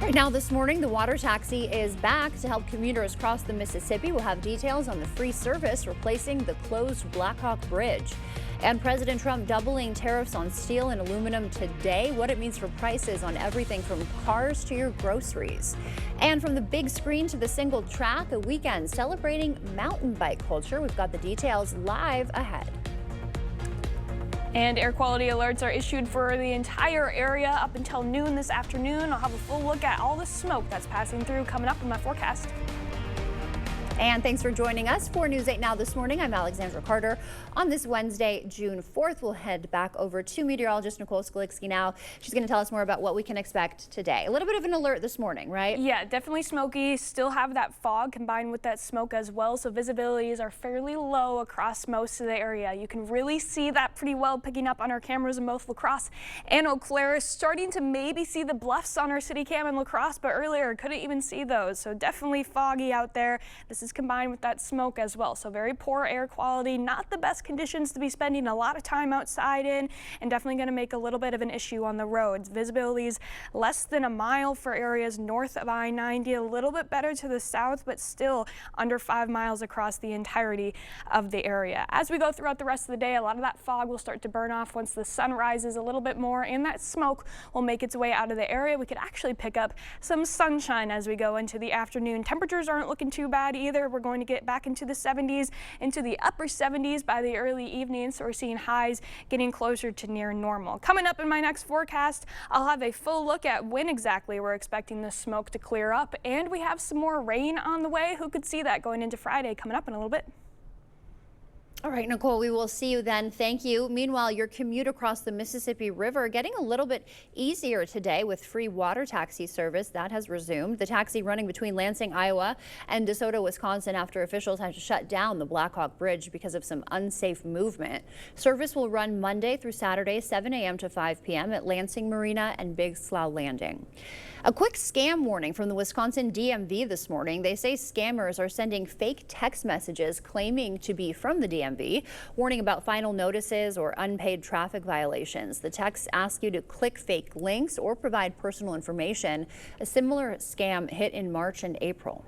Right now this morning, the water taxi is back to help commuters cross the Mississippi. We'll have details on the free service replacing the closed Blackhawk Bridge. And President Trump doubling tariffs on steel and aluminum today, what it means for prices on everything from cars to your groceries. And from the big screen to the single track, a weekend celebrating mountain bike culture. We've got the details live ahead. And air quality alerts are issued for the entire area up until noon this afternoon. I'll have a full look at all the smoke that's passing through coming up in my forecast. And thanks for joining us for News 8 Now this morning. I'm Alexandra Carter. On this Wednesday, June 4th, we'll head back over to meteorologist Nicole Skalicksky now. She's going to tell us more about what we can expect today. A little bit of an alert this morning, right? Yeah, definitely smoky. Still have that fog combined with that smoke as well. So visibilities are fairly low across most of the area. You can really see that pretty well picking up on our cameras in both La Crosse and Eau Claire. Starting to maybe see the bluffs on our city cam in La Crosse, but earlier couldn't even see those. So definitely foggy out there. This is combined with that smoke as well. So very poor air quality, not the best conditions to be spending a lot of time outside in, and definitely going to make a little bit of an issue on the roads. Visibilities less than a mile for areas north of I-90, a little bit better to the south, but still under 5 miles across the entirety of the area. As we go throughout the rest of the day, a lot of that fog will start to burn off once the sun rises a little bit more, and that smoke will make its way out of the area. We could actually pick up some sunshine as we go into the afternoon. Temperatures aren't looking too bad either. We're going to get back into the 70s, into the upper 70s by the early evening, so we're seeing highs getting closer to near normal. Coming up in my next forecast, I'll have a full look at when exactly we're expecting the smoke to clear up, and we have some more rain on the way. Who could see that going into Friday coming up in a little bit? All right, Nicole, we will see you then. Thank you. Meanwhile, your commute across the Mississippi River getting a little bit easier today with free water taxi service. That has resumed. The taxi running between Lansing, Iowa and DeSoto, Wisconsin after officials had to shut down the Blackhawk Bridge because of some unsafe movement. Service will run Monday through Saturday, 7 a.m. to 5 p.m. at Lansing Marina and Big Slough Landing. A quick scam warning from the Wisconsin DMV this morning. They say scammers are sending fake text messages claiming to be from the DMV, warning about final notices or unpaid traffic violations. The texts ask you to click fake links or provide personal information. A similar scam hit in March and April.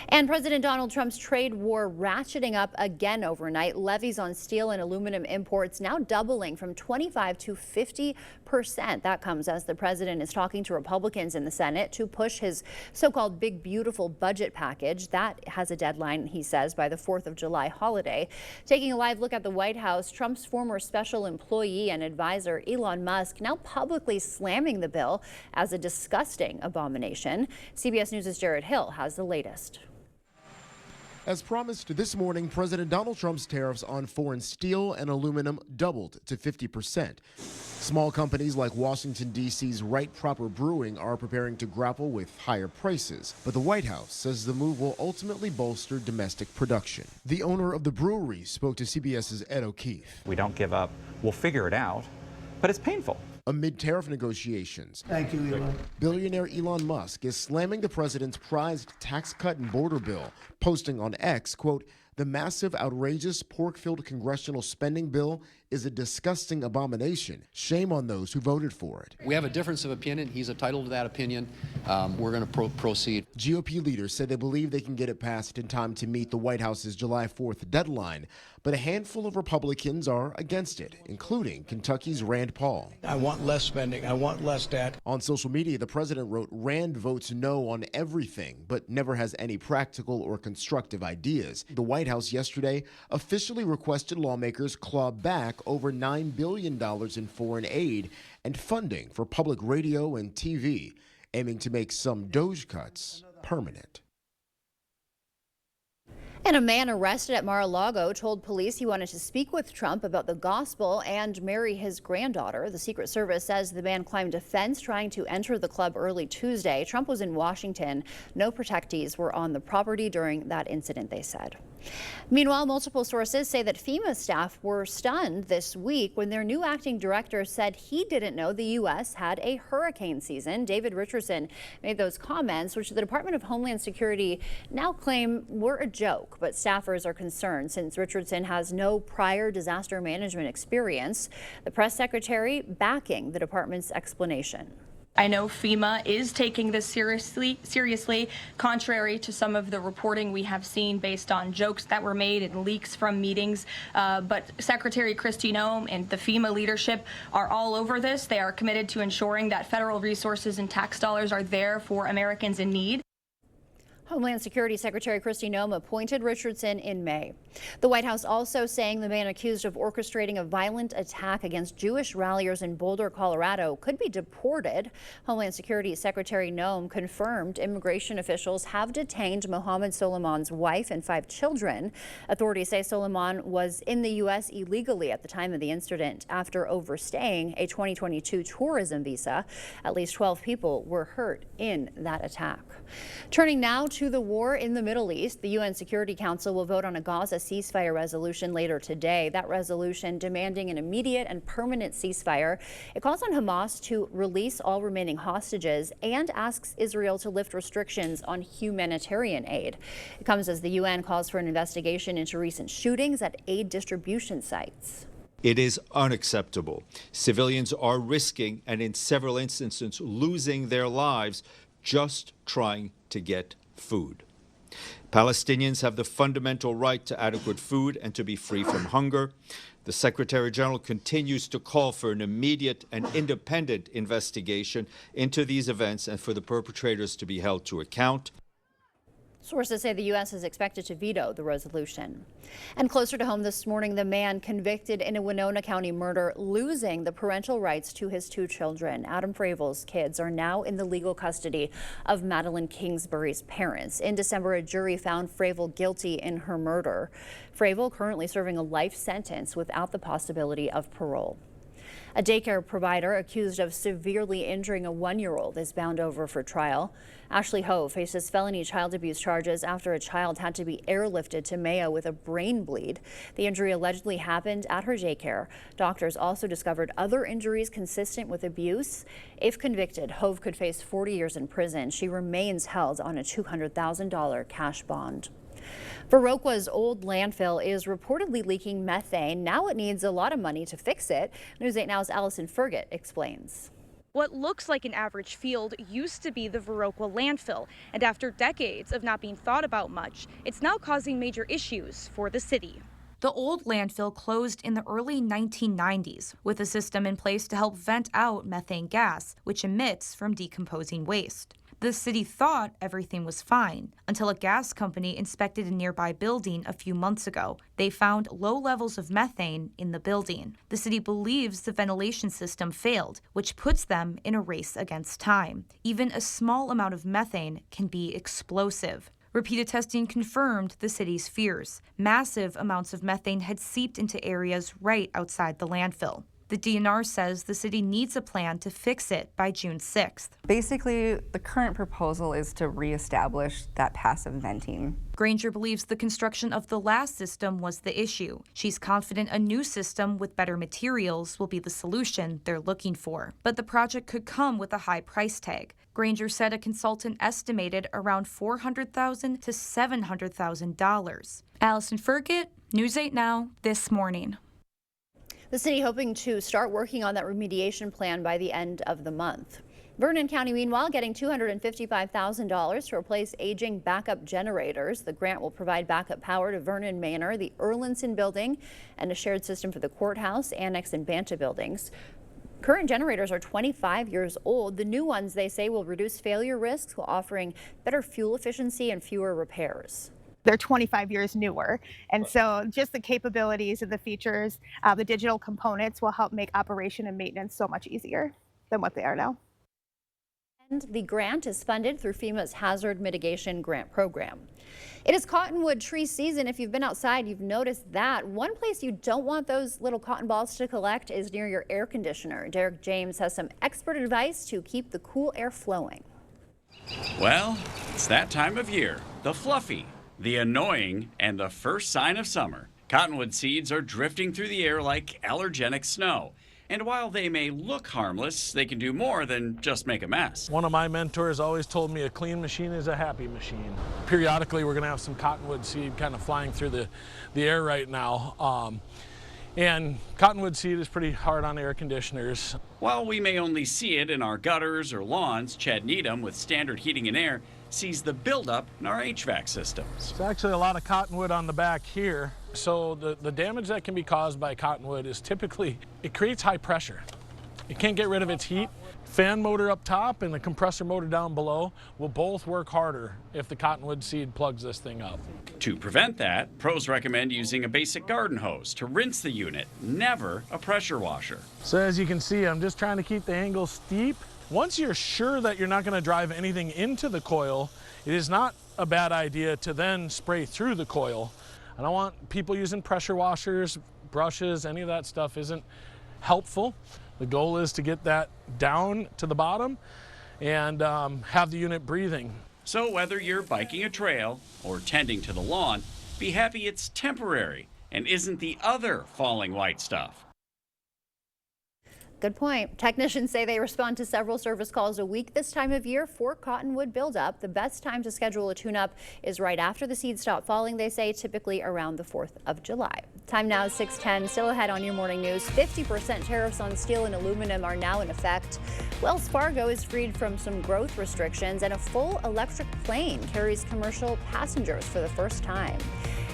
And President Donald Trump's trade war ratcheting up again overnight. Levies on steel and aluminum imports now doubling from 25 to 50%. That comes as the president is talking to Republicans in the Senate to push his so-called big beautiful budget package. That has a deadline, he says, by the 4th of July holiday. Taking a live look at the White House, Trump's former special employee and advisor Elon Musk now publicly slamming the bill as a disgusting abomination. CBS News' Jared Hill has the latest. As promised this morning, President Donald Trump's tariffs on foreign steel and aluminum doubled to 50%. Small companies like Washington, D.C.'s Wright Proper Brewing are preparing to grapple with higher prices. But the White House says the move will ultimately bolster domestic production. The owner of the brewery spoke to CBS's Ed O'Keefe. We don't give up. We'll figure it out, but it's painful. Amid tariff negotiations, thank you, Elon. Billionaire Elon Musk is slamming the president's prized tax cut and border bill, posting on X, quote, "The massive, outrageous, pork-filled congressional spending bill is a disgusting abomination. Shame on those who voted for it." We have a difference of opinion. He's entitled to that opinion. We're going to proceed. GOP leaders say they believe they can get it passed in time to meet the White House's July 4th deadline, but a handful of Republicans are against it, including Kentucky's Rand Paul. I want less spending. I want less debt. On social media, the president wrote, "Rand votes no on everything, but never has any practical or constructive ideas." The White House yesterday officially requested lawmakers claw back over $9 billion in foreign aid and funding for public radio and TV, aiming to make some DOGE cuts permanent. And a man arrested at Mar-a-Lago told police he wanted to speak with Trump about the gospel and marry his granddaughter. The Secret Service says the man climbed a fence trying to enter the club early Tuesday. Trump was in Washington. No protectees were on the property during that incident, they said. Meanwhile, multiple sources say that FEMA staff were stunned this week when their new acting director said he didn't know the U.S. had a hurricane season. David Richardson made those comments, which the Department of Homeland Security now claim were a joke. But staffers are concerned since Richardson has no prior disaster management experience. The press secretary backing the department's explanation. I know FEMA is taking this seriously, contrary to some of the reporting we have seen based on jokes that were made and leaks from meetings. But Secretary Kristi Noem and the FEMA leadership are all over this. They are committed to ensuring that federal resources and tax dollars are there for Americans in need. Homeland Security Secretary Kristi Noem appointed Richardson in May. The White House also saying the man accused of orchestrating a violent attack against Jewish ralliers in Boulder, Colorado could be deported. Homeland Security Secretary Noem confirmed immigration officials have detained Mohammed Soleiman's wife and 5 children. Authorities say Soleiman was in the U.S. illegally at the time of the incident after overstaying a 2022 tourism visa. At least 12 people were hurt in that attack. Turning now to the war in the Middle East, the UN Security Council will vote on a Gaza ceasefire resolution later today. That resolution demanding an immediate and permanent ceasefire. It calls on Hamas to release all remaining hostages and asks Israel to lift restrictions on humanitarian aid. It comes as the UN calls for an investigation into recent shootings at aid distribution sites. It is unacceptable. Civilians are risking and in several instances losing their lives just trying to get food. Palestinians have the fundamental right to adequate food and to be free from hunger. The Secretary General continues to call for an immediate and independent investigation into these events and for the perpetrators to be held to account. Sources say the U.S. is expected to veto the resolution. And closer to home this morning, the man convicted in a Winona County murder losing the parental rights to his 2 children. Adam Fravel's kids are now in the legal custody of Madeline Kingsbury's parents. In December, a jury found Fravel guilty in her murder. Fravel currently serving a life sentence without the possibility of parole. A daycare provider accused of severely injuring a 1-year-old is bound over for trial. Ashley Ho faces felony child abuse charges after a child had to be airlifted to Mayo with a brain bleed. The injury allegedly happened at her daycare. Doctors also discovered other injuries consistent with abuse. If convicted, Hove could face 40 years in prison. She remains held on a $200,000 cash bond. Viroqua's old landfill is reportedly leaking methane. Now it needs a lot of money to fix it. News 8 Now's Allison Fergott explains. What looks like an average field used to be the Viroqua landfill, and after decades of not being thought about much, it's now causing major issues for the city. The old landfill closed in the early 1990s with a system in place to help vent out methane gas, which emits from decomposing waste. The city thought everything was fine until a gas company inspected a nearby building a few months ago. They found low levels of methane in the building. The city believes the ventilation system failed, which puts them in a race against time. Even a small amount of methane can be explosive. Repeated testing confirmed the city's fears. Massive amounts of methane had seeped into areas right outside the landfill. The DNR says the city needs a plan to fix it by June 6th. Basically, the current proposal is to reestablish that passive venting. Granger believes the construction of the last system was the issue. She's confident a new system with better materials will be the solution they're looking for. But the project could come with a high price tag. Granger said a consultant estimated around $400,000 to $700,000. Allison Fergott, News 8 Now, this morning. The city hoping to start working on that remediation plan by the end of the month. Vernon County, meanwhile, getting $255,000 to replace aging backup generators. The grant will provide backup power to Vernon Manor, the Erlinson building, and a shared system for the courthouse, annex, and Banta buildings. Current generators are 25 years old. The new ones, they say, will reduce failure risks while offering better fuel efficiency and fewer repairs. They're 25 years newer. And so just the capabilities and the features, the digital components will help make operation and maintenance so much easier than what they are now. And the grant is funded through FEMA's Hazard Mitigation Grant Program. It is cottonwood tree season. If you've been outside, you've noticed that. One place you don't want those little cotton balls to collect is near your air conditioner. Derek James has some expert advice to keep the cool air flowing. Well, it's that time of year. The fluffy, the annoying, and the first sign of summer. Cottonwood seeds are drifting through the air like allergenic snow. And while they may look harmless, they can do more than just make a mess. One of my mentors always told me a clean machine is a happy machine. Periodically, we're going to have some cottonwood seed kind of flying through the air right now. And cottonwood seed is pretty hard on air conditioners. While we may only see it in our gutters or lawns, Chad Needham with Standard Heating and Air sees the buildup in our HVAC systems. There's actually a lot of cottonwood on the back here. So the damage that can be caused by cottonwood is typically, it creates high pressure. It can't get rid of its heat. Fan motor up top and the compressor motor down below will both work harder if the cottonwood seed plugs this thing up. To prevent that, pros recommend using a basic garden hose to rinse the unit, never a pressure washer. So as you can see, I'm just trying to keep the angle steep. Once you're sure that you're not going to drive anything into the coil, it is not a bad idea to then spray through the coil. I don't want people using pressure washers, brushes, any of that stuff isn't helpful. The goal is to get that down to the bottom and have the unit breathing. So whether you're biking a trail or tending to the lawn, be happy it's temporary and isn't the other falling white stuff. Good point. Technicians say they respond to several service calls a week this time of year for cottonwood buildup. The best time to schedule a tune-up is right after the seeds stop falling, they say, typically around the 4th of July. Time now is 6:10. Still ahead on your morning news. 50% tariffs on steel and aluminum are now in effect. Wells Fargo is freed from some growth restrictions, and a full electric plane carries commercial passengers for the first time.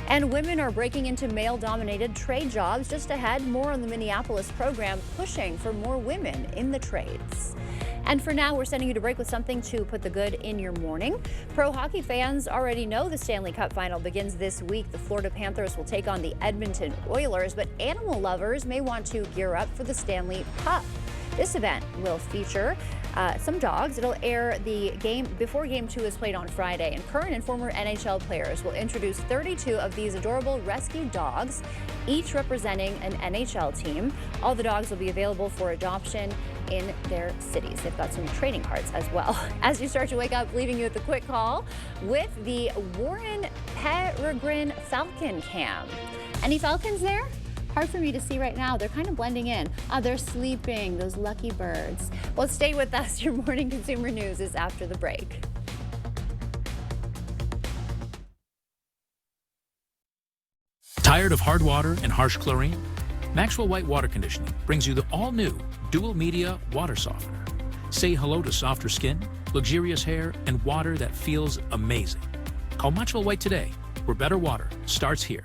And women are breaking into male-dominated trade jobs. Just ahead, more on the Minneapolis program pushing for more women in the trades. And for now, we're sending you to break with something to put the good in your morning. Pro hockey fans already know the Stanley Cup final begins this week. The Florida Panthers will take on the Edmonton Oilers, but animal lovers may want to gear up for the Stanley Cup. This event will feature some dogs. It'll air the game before Game 2 is played on Friday, and current and former NHL players will introduce 32 of these adorable rescue dogs, each representing an NHL team. All the dogs will be available for adoption in their cities. They've got some trading cards as well. As you start to wake up, leaving you with a quick call with the Warren Peregrine Falcon Cam. Any falcons there? Hard for me to see right now. They're kind of blending in. They're sleeping, those lucky birds. Well, stay with us. Your morning consumer news is after the break. Tired of hard water and harsh chlorine? Maxwell White Water Conditioning brings you the all-new Dual Media Water Softener. Say hello to softer skin, luxurious hair, and water that feels amazing. Call Maxwell White today, where better water starts here.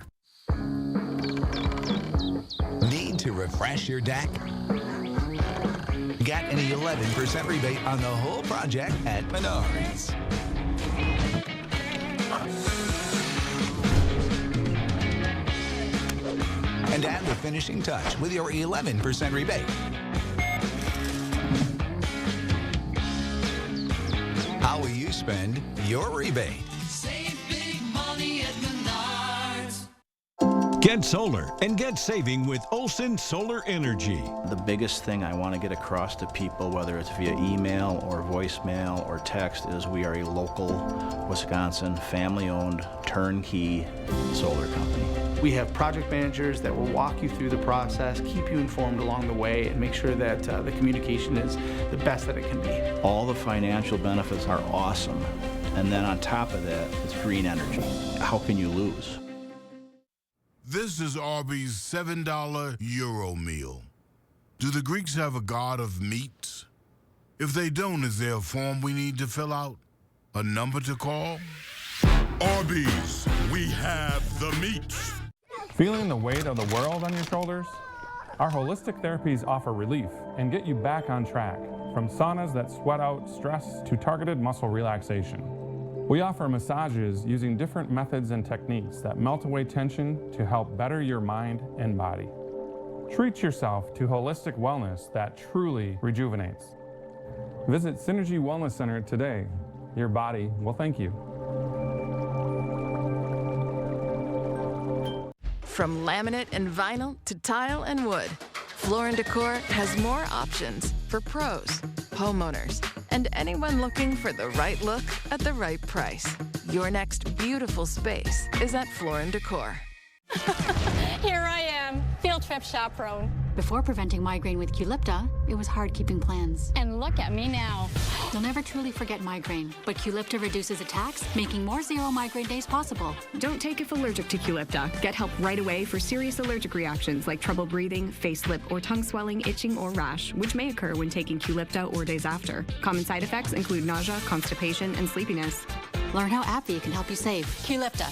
Need to refresh your deck? Get an 11% rebate on the whole project at Menards. And add the finishing touch with your 11% rebate. How will you spend your rebate? Save big money at Menards. Get solar and get saving with Olson Solar Energy. The biggest thing I want to get across to people, whether it's via email or voicemail or text, is we are a local Wisconsin family-owned turnkey solar company. We have project managers that will walk you through the process, keep you informed along the way, and make sure that the communication is the best that it can be. All the financial benefits are awesome. And then on top of that, it's green energy. How can you lose? This is Arby's $7 Euro meal. Do the Greeks have a god of meats? If they don't, is there a form we need to fill out? A number to call? Arby's, we have the meats. Feeling the weight of the world on your shoulders? Our holistic therapies offer relief and get you back on track, from saunas that sweat out stress to targeted muscle relaxation. We offer massages using different methods and techniques that melt away tension to help better your mind and body. Treat yourself to holistic wellness that truly rejuvenates. Visit Synergy Wellness Center today. Your body will thank you. From laminate and vinyl to tile and wood, Floor & Decor has more options for pros, homeowners, and anyone looking for the right look at the right price. Your next beautiful space is at Floor & Decor. Here I am, field trip chaperone. Before preventing migraine with Qulipta, it was hard keeping plans. And look at me now. You'll never truly forget migraine, but Qulipta reduces attacks, making more zero migraine days possible. Don't take if allergic to Qulipta. Get help right away for serious allergic reactions like trouble breathing, face, lip, or tongue swelling, itching, or rash, which may occur when taking Qulipta or days after. Common side effects include nausea, constipation, and sleepiness. Learn how AbbVie can help you save. Qulipta,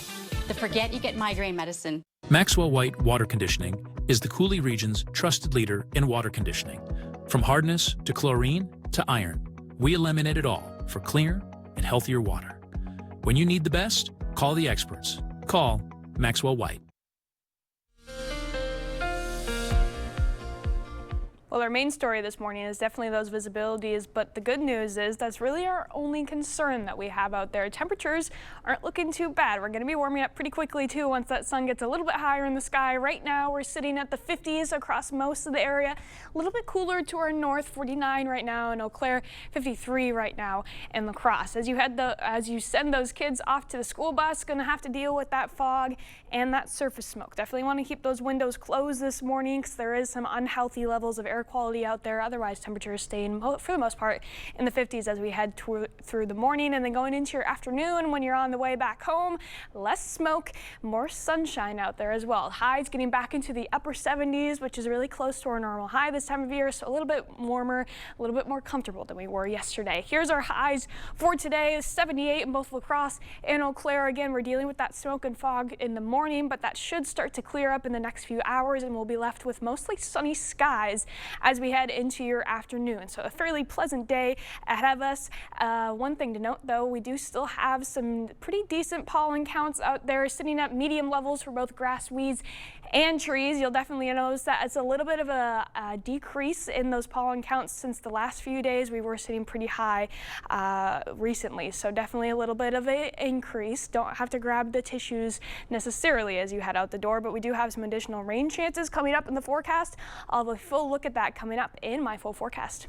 the forget you get migraine medicine. Maxwell White Water Conditioning is the Cooley region's trusted leader in water conditioning. From hardness to chlorine to iron, we eliminate it all for cleaner and healthier water. When you need the best, call the experts. Call Maxwell White. Well, our main story this morning is definitely those visibilities, but the good news is that's really our only concern that we have out there. Temperatures aren't looking too bad. We're going to be warming up pretty quickly too once that sun gets a little bit higher in the sky. Right now we're sitting at the 50s across most of the area. A little bit cooler to our north, 49 right now in Eau Claire, 53 right now in La Crosse. As you send those kids off to the school bus, going to have to deal with that fog and that surface smoke. Definitely want to keep those windows closed this morning because there is some unhealthy levels of air quality out there. Otherwise, temperatures staying for the most part in the 50s as we head through the morning, and then going into your afternoon when you're on the way back home. Less smoke, more sunshine out there as well. Highs getting back into the upper 70s, which is really close to our normal high this time of year, so a little bit warmer, a little bit more comfortable than we were yesterday. Here's our highs for today: 78 in both La Crosse and Eau Claire. Again, we're dealing with that smoke and fog in the morning, but that should start to clear up in the next few hours, and we'll be left with mostly sunny skies as we head into your afternoon. So a fairly pleasant day ahead of us. One thing to note though, we do still have some pretty decent pollen counts out there, sitting at medium levels for both grass, weeds, and trees. You'll definitely notice that it's a little bit of a decrease in those pollen counts since the last few days. We were sitting pretty high recently, so definitely a little bit of an increase. Don't have to grab the tissues necessarily as you head out the door, but we do have some additional rain chances coming up in the forecast. I'll have a full look at that coming up in my full forecast.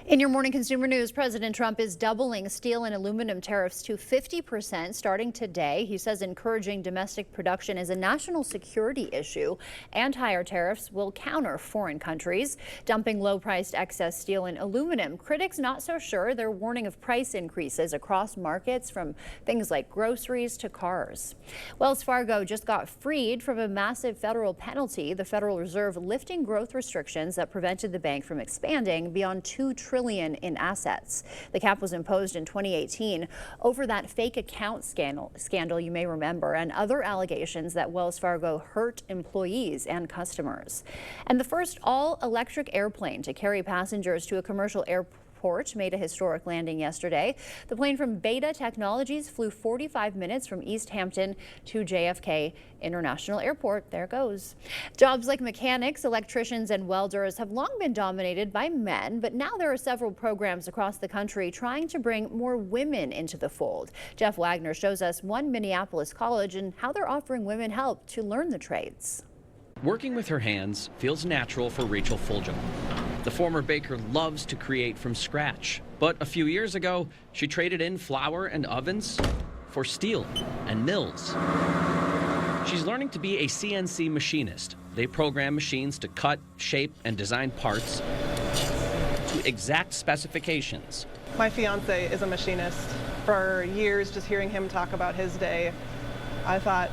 In your morning consumer news, President Trump is doubling steel and aluminum tariffs to 50% starting today. He says encouraging domestic production is a national security issue, and higher tariffs will counter foreign countries dumping low-priced excess steel and aluminum. Critics not so sure. They're warning of price increases across markets, from things like groceries to cars. Wells Fargo just got freed from a massive federal penalty, the Federal Reserve lifting growth restrictions that prevented the bank from expanding beyond $2 trillion in assets. The cap was imposed in 2018 over that fake account scandal you may remember, and other allegations that Wells Fargo hurt employees and customers. And the first all-electric airplane to carry passengers to a commercial airport made a historic landing yesterday. The plane from Beta Technologies flew 45 minutes from East Hampton to JFK International Airport. There goes. Jobs like mechanics, electricians, and welders have long been dominated by men, but now there are several programs across the country trying to bring more women into the fold. Jeff Wagner shows us one Minneapolis college and how they're offering women help to learn the trades. Working with her hands feels natural for Rachel Fulgham. The former baker loves to create from scratch, but a few years ago, she traded in flour and ovens for steel and mills. She's learning to be a CNC machinist. They program machines to cut, shape, and design parts to exact specifications. My fiance is a machinist. For years, just hearing him talk about his day, I thought,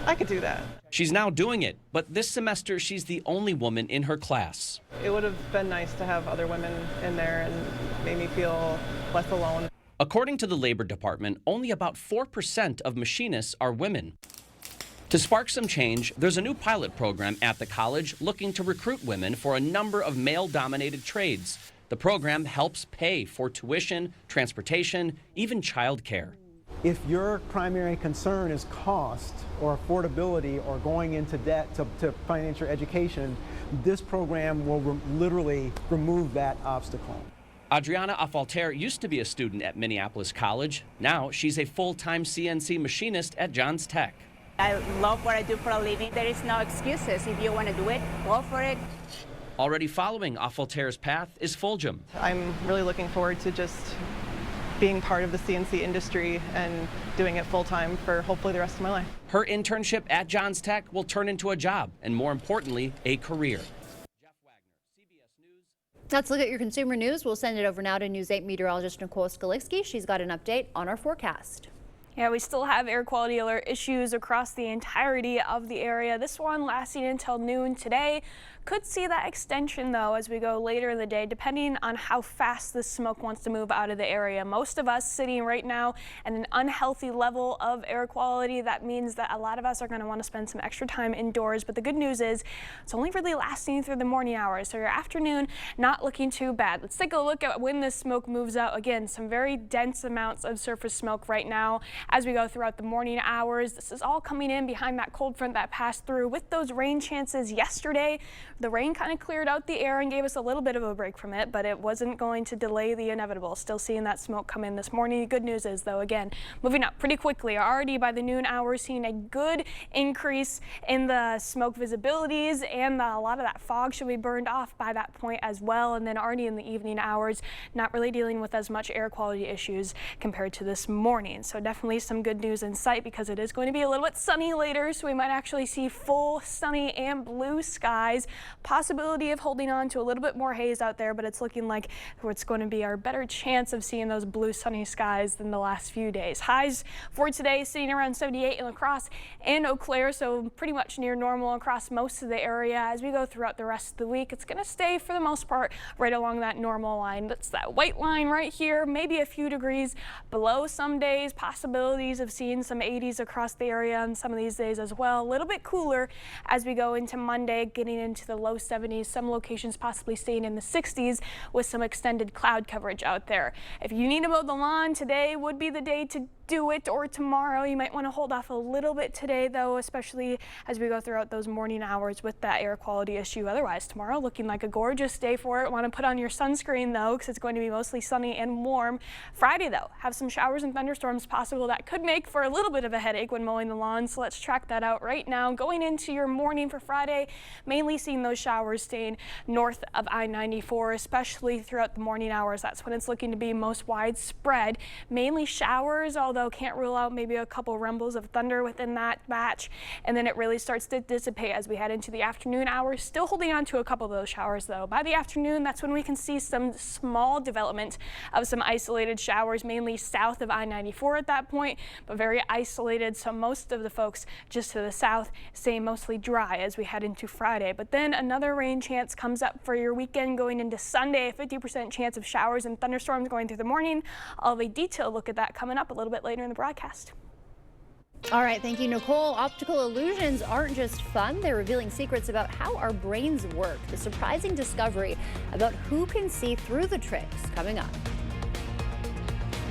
I could do that. She's now doing it, but this semester she's the only woman in her class. It would have been nice to have other women in there and made me feel less alone. According to the Labor Department, only about 4% of machinists are women. To spark some change, there's a new pilot program at the college looking to recruit women for a number of male-dominated trades. The program helps pay for tuition, transportation, even childcare. If your primary concern is cost or affordability or going into debt to finance your education, this program will literally remove that obstacle. Adriana Afalter used to be a student at Minneapolis College. Now she's a full-time CNC machinist at Johns Tech. I love what I do for a living. There is no excuses. If you want to do it, go for it. Already following Afalter's path is Fulgham. I'm really looking forward to just being part of the CNC industry and doing it full time for hopefully the rest of my life. Her internship at Johns Tech will turn into a job and, more importantly, a career. Let's look at your consumer news. We'll send it over now to News 8 meteorologist Nicole Skaliski. She's got an update on our forecast. Yeah, we still have air quality alert issues across the entirety of the area. This one lasting until noon today. Could see that extension though as we go later in the day, depending on how fast the smoke wants to move out of the area. Most of us sitting right now at an unhealthy level of air quality. That means that a lot of us are going to want to spend some extra time indoors. But the good news is it's only really lasting through the morning hours. So your afternoon not looking too bad. Let's take a look at when this smoke moves out. Again, some very dense amounts of surface smoke right now as we go throughout the morning hours. This is all coming in behind that cold front that passed through with those rain chances yesterday. The rain kind of cleared out the air and gave us a little bit of a break from it, but it wasn't going to delay the inevitable. Still seeing that smoke come in this morning. The good news is, though, again, moving up pretty quickly. Already by the noon hour, seeing a good increase in the smoke visibilities, and a lot of that fog should be burned off by that point as well. And then already in the evening hours, not really dealing with as much air quality issues compared to this morning. So definitely some good news in sight, because it is going to be a little bit sunny later, so we might actually see full sunny and blue skies. Possibility of holding on to a little bit more haze out there, but it's looking like it's going to be our better chance of seeing those blue sunny skies than the last few days. Highs for today sitting around 78 in La Crosse and Eau Claire, so pretty much near normal across most of the area. As we go throughout the rest of the week, it's going to stay for the most part right along that normal line. That's that white line right here, maybe a few degrees below some days. Possibilities of seeing some 80s across the area on some of these days as well. A little bit cooler as we go into Monday, getting into the low 70s, some locations possibly staying in the 60s with some extended cloud coverage out there. If you need to mow the lawn, today would be the day to do it, or tomorrow. You might want to hold off a little bit today though, especially as we go throughout those morning hours with that air quality issue. Otherwise, tomorrow looking like a gorgeous day for it. Want to put on your sunscreen though, because it's going to be mostly sunny and warm. Friday though, have some showers and thunderstorms possible that could make for a little bit of a headache when mowing the lawn. So let's track that out right now. Going into your morning for Friday, mainly seeing those showers staying north of I-94, especially throughout the morning hours. That's when it's looking to be most widespread. Mainly showers, although can't rule out maybe a couple rumbles of thunder within that batch. And then it really starts to dissipate as we head into the afternoon hours. Still holding on to a couple of those showers though. By the afternoon, that's when we can see some small development of some isolated showers, mainly south of I-94 at that point, but very isolated. So most of the folks just to the south stay mostly dry as we head into Friday. But then another rain chance comes up for your weekend going into Sunday. A 50% chance of showers and thunderstorms going through the morning. I'll have a detailed look at that coming up a little bit later in the broadcast. All right, thank you, Nicole. Optical illusions aren't just fun. They're revealing secrets about how our brains work. The surprising discovery about who can see through the tricks coming up.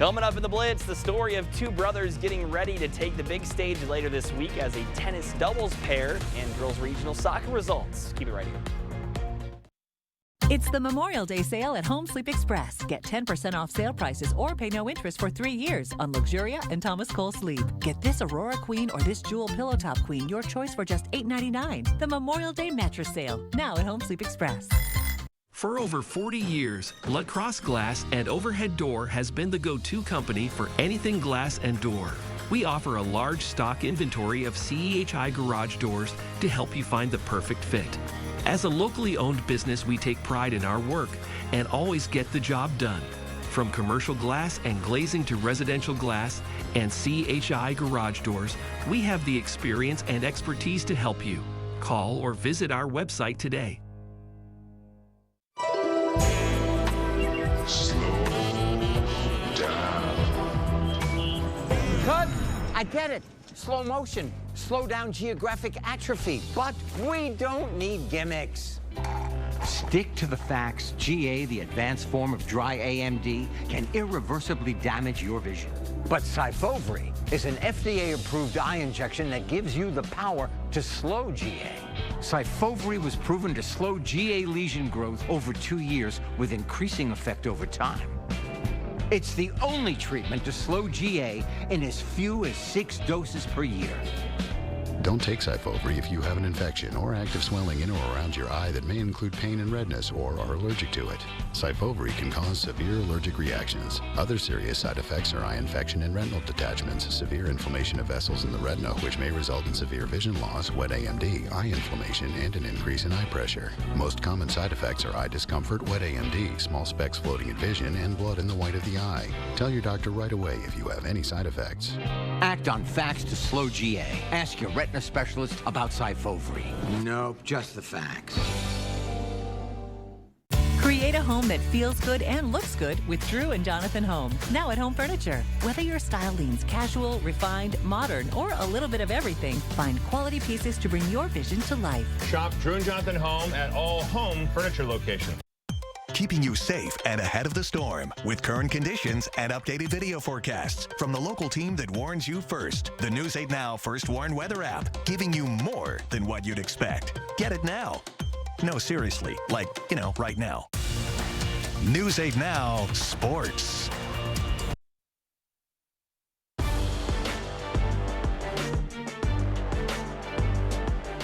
Coming up in the Blitz, the story of two brothers getting ready to take the big stage later this week as a tennis doubles pair, and girls regional soccer results. Keep it right here. It's the Memorial Day sale at Home Sleep Express. Get 10% off sale prices or pay no interest for 3 years on Luxuria and Thomas Cole Sleep. Get this Aurora Queen or this Jewel Pillow Top Queen, your choice for just $8.99. The Memorial Day mattress sale, now at Home Sleep Express. For over 40 years, La Crosse Glass and Overhead Door has been the go-to company for anything glass and door. We offer a large stock inventory of CEHI garage doors to help you find the perfect fit. As a locally owned business, we take pride in our work and always get the job done. From commercial glass and glazing to residential glass and CEHI garage doors, we have the experience and expertise to help you. Call or visit our website today. Cut! I get it. Slow motion. Slow down geographic atrophy. But we don't need gimmicks. Stick to the facts. GA, the advanced form of dry AMD, can irreversibly damage your vision. But Syfovre is an FDA-approved eye injection that gives you the power to slow GA. Syfovre was proven to slow GA lesion growth over 2 years with increasing effect over time. It's the only treatment to slow GA in as few as 6 doses per year. Don't take Syfovre if you have an infection or active swelling in or around your eye that may include pain and redness or are allergic to it. Syfovre can cause severe allergic reactions. Other serious side effects are eye infection and retinal detachments, severe inflammation of vessels in the retina, which may result in severe vision loss, wet AMD, eye inflammation, and an increase in eye pressure. Most common side effects are eye discomfort, wet AMD, small specks floating in vision, and blood in the white of the eye. Tell your doctor right away if you have any side effects. Act on facts to slow GA. Ask your retina specialist about Syfovre. Nope, just the facts. Create a home that feels good and looks good with Drew and Jonathan Home. Now at Home Furniture. Whether your style leans casual, refined, modern, or a little bit of everything, find quality pieces to bring your vision to life. Shop Drew and Jonathan Home at all Home Furniture locations. Keeping you safe and ahead of the storm with current conditions and updated video forecasts from the local team that warns you first. The News 8 Now First Warn Weather app, giving you more than what you'd expect. Get it now. No, seriously, like, right now. News 8 Now Sports.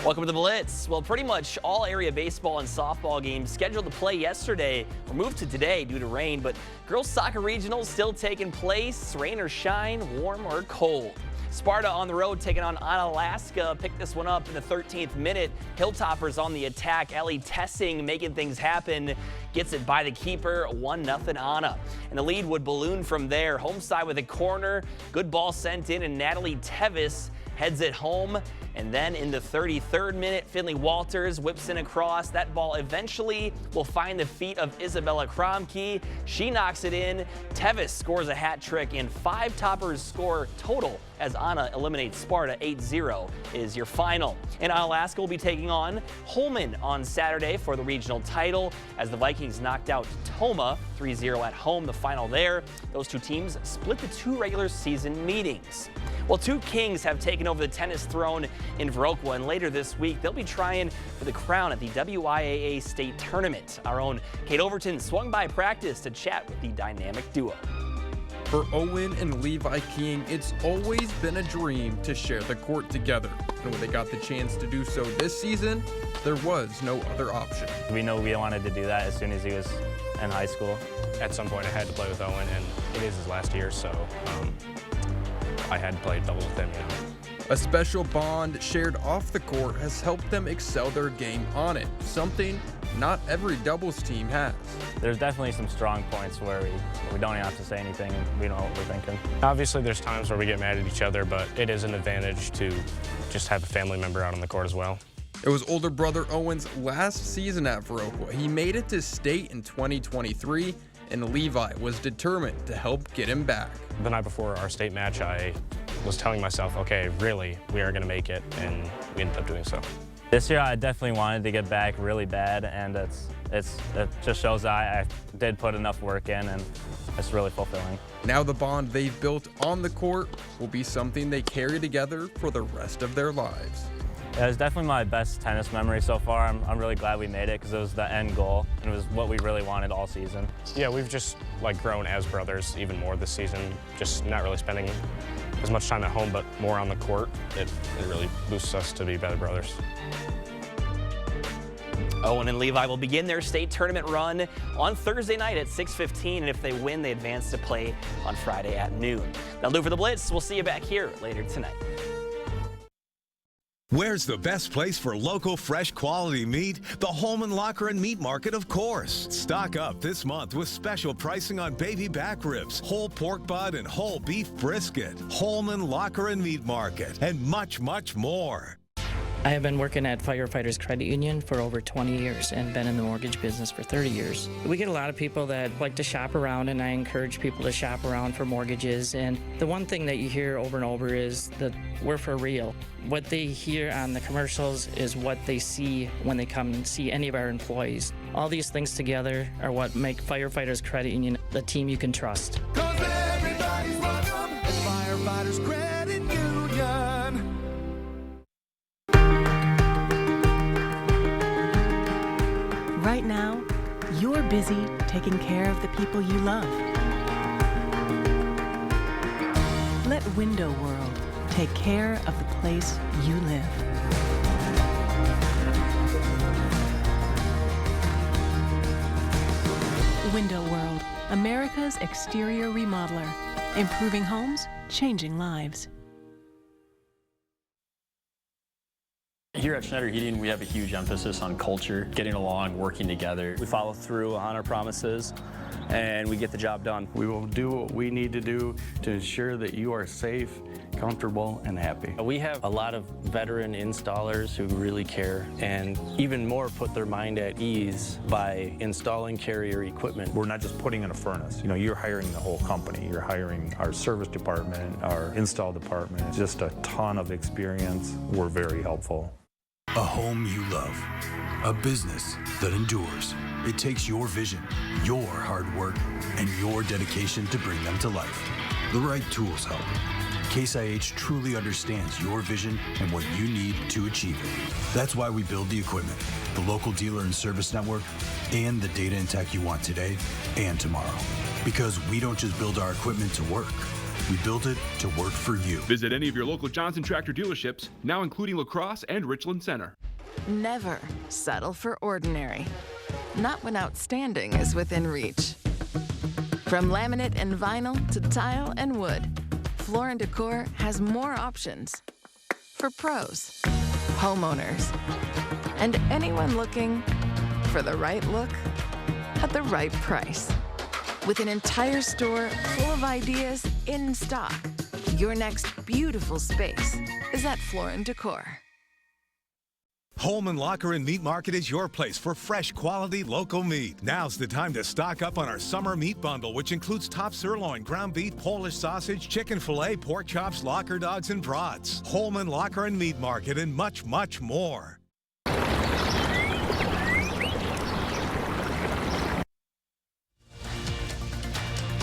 Welcome to the Blitz. Well, pretty much all area baseball and softball games scheduled to play yesterday were moved to today due to rain, but girls soccer regionals still taking place, rain or shine, warm or cold. Sparta on the road taking on Onalaska. Picked this one up in the 13th minute. Hilltoppers on the attack. Ellie Tessing making things happen. Gets it by the keeper, 1-0 Anna. And the lead would balloon from there. Home side with a corner. Good ball sent in, and Natalie Tevis heads it home. And then in the 33rd minute, Finley Walters whips in across. That ball eventually will find the feet of Isabella Kromke. She knocks it in. Tevis scores a hat trick, and 5 toppers score total as Anna eliminates Sparta. 8-0 is your final. And Onalaska will be taking on Holman on Saturday for the regional title as the Vikings knocked out Toma 3-0 at home. The final there. Those two teams split the 2 regular season meetings. Well, 2 Kings have taken over the tennis throne in Viroqua, and later this week they'll be trying for the crown at the WIAA State Tournament. Our own Kate Overton swung by practice to chat with the dynamic duo. For Owen and Levi King, it's always been a dream to share the court together. And when they got the chance to do so this season, there was no other option. We know we wanted to do that as soon as he was in high school. At some point I had to play with Owen, and it is his last year, so I had played doubles with him, A special bond shared off the court has helped them excel their game on it, something not every doubles team has. There's definitely some strong points where we don't even have to say anything and we know what we're thinking. Obviously there's times where we get mad at each other, but it is an advantage to just have a family member out on the court as well. It was older brother Owen's last season at Viroqua. He made it to state in 2023, and Levi was determined to help get him back. The night before our state match, I was telling myself, okay, really, we are going to make it, and we ended up doing so. This year, I definitely wanted to get back really bad, and it just shows that I did put enough work in, and it's really fulfilling. Now the bond they've built on the court will be something they carry together for the rest of their lives. Yeah, it was definitely my best tennis memory so far. I'm really glad we made it because it was the end goal, and it was what we really wanted all season. Yeah, we've just grown as brothers even more this season, just not really spending as much time at home, but more on the court. It really boosts us to be better brothers. Owen and Levi will begin their state tournament run on Thursday night at 6:15, and if they win, they advance to play on Friday at noon. That'll do for the Blitz. We'll see you back here later tonight. Where's the best place for local, fresh, quality meat? The Holman Locker and Meat Market, of course. Stock up this month with special pricing on baby back ribs, whole pork butt, and whole beef brisket. Holman Locker and Meat Market, and much, much more. I have been working at Firefighters Credit Union for over 20 years and been in the mortgage business for 30 years. We get a lot of people that like to shop around, and I encourage people to shop around for mortgages. And the one thing that you hear over and over is that we're for real. What they hear on the commercials is what they see when they come and see any of our employees. All these things together are what make Firefighters Credit Union the team you can trust. 'Cause everybody's welcome at Firefighters Credit Union. Right now, you're busy taking care of the people you love. Let Window World take care of the place you live. Window World, America's exterior remodeler. Improving homes, changing lives. Here at Schneider Heating, we have a huge emphasis on culture, getting along, working together. We follow through on our promises, and we get the job done. We will do what we need to do to ensure that you are safe, comfortable, and happy. We have a lot of veteran installers who really care and even more put their mind at ease by installing Carrier equipment. We're not just putting in a furnace. You know, you're hiring the whole company. You're hiring our service department, our install department, just a ton of experience. We're very helpful. A home you love, a business that endures. It takes your vision, your hard work, and your dedication to bring them to life. The right tools help. Case IH truly understands your vision and what you need to achieve it. That's why we build the equipment, the local dealer and service network, and the data and tech you want today and tomorrow. Because we don't just build our equipment to work. We built it to work for you. Visit any of your local Johnson Tractor dealerships, now including La Crosse and Richland Center. Never settle for ordinary. Not when outstanding is within reach. From laminate and vinyl to tile and wood, Floor & Decor has more options. For pros, homeowners, and anyone looking for the right look at the right price. With an entire store full of ideas in stock, your next beautiful space is at Floor & Decor. Holman Locker and Meat Market is your place for fresh, quality, local meat. Now's the time to stock up on our summer meat bundle, which includes top sirloin, ground beef, Polish sausage, chicken fillet, pork chops, locker dogs, and brats. Holman Locker and Meat Market and much, much more.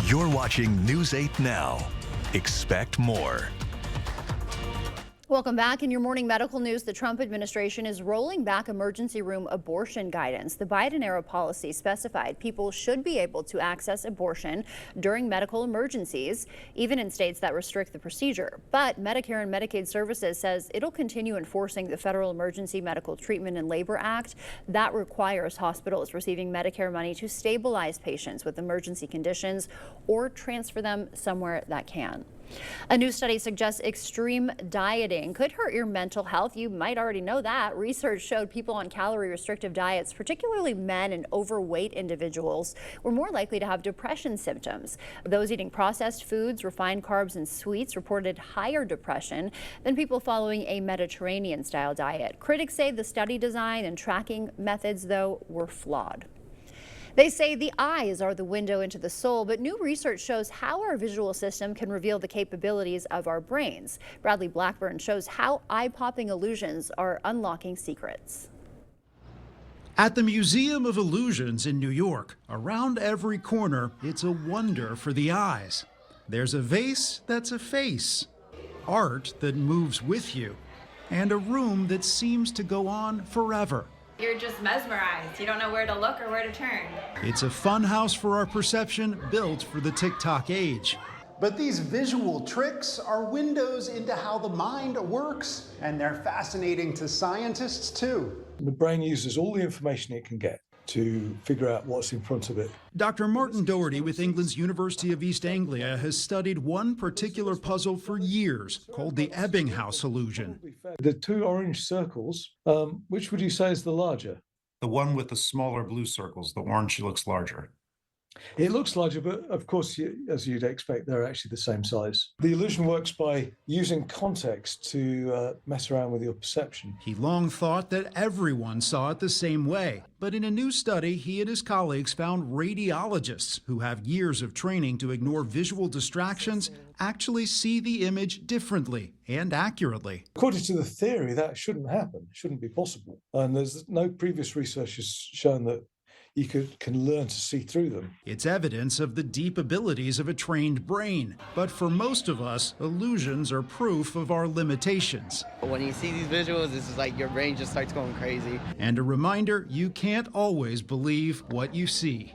You're watching News 8 Now. Expect more. Welcome back. In your morning medical news, the Trump administration is rolling back emergency room abortion guidance. The Biden-era policy specified people should be able to access abortion during medical emergencies, even in states that restrict the procedure. But Medicare and Medicaid Services says it'll continue enforcing the Federal Emergency Medical Treatment and Labor Act that requires hospitals receiving Medicare money to stabilize patients with emergency conditions or transfer them somewhere that can. A new study suggests extreme dieting could hurt your mental health. You might already know that. Research showed people on calorie-restrictive diets, particularly men and overweight individuals, were more likely to have depression symptoms. Those eating processed foods, refined carbs, and sweets reported higher depression than people following a Mediterranean-style diet. Critics say the study design and tracking methods, though, were flawed. They say the eyes are the window into the soul, but new research shows how our visual system can reveal the capabilities of our brains. Bradley Blackburn shows how eye-popping illusions are unlocking secrets. At the Museum of Illusions in New York, around every corner, it's a wonder for the eyes. There's a vase that's a face, art that moves with you, and a room that seems to go on forever. You're just mesmerized. You don't know where to look or where to turn. It's a fun house for our perception, built for the TikTok age. But these visual tricks are windows into how the mind works, and they're fascinating to scientists too. The brain uses all the information it can get to figure out what's in front of it. Dr. Martin Doherty with England's University of East Anglia has studied one particular puzzle for years, called the Ebbinghaus illusion. The two orange circles, which would you say is the larger? The one with the smaller blue circles. The orange looks larger. It looks larger, but of course, as you'd expect, they're actually the same size. The illusion works by using context to mess around with your perception. He long thought that everyone saw it the same way, but in a new study, he and his colleagues found radiologists who have years of training to ignore visual distractions actually see the image differently and accurately. According to the theory, that shouldn't happen, shouldn't be possible. And there's no previous research has shown that you can learn to see through them. It's evidence of the deep abilities of a trained brain. But for most of us, illusions are proof of our limitations. When you see these visuals, it's just like your brain just starts going crazy. And a reminder, you can't always believe what you see.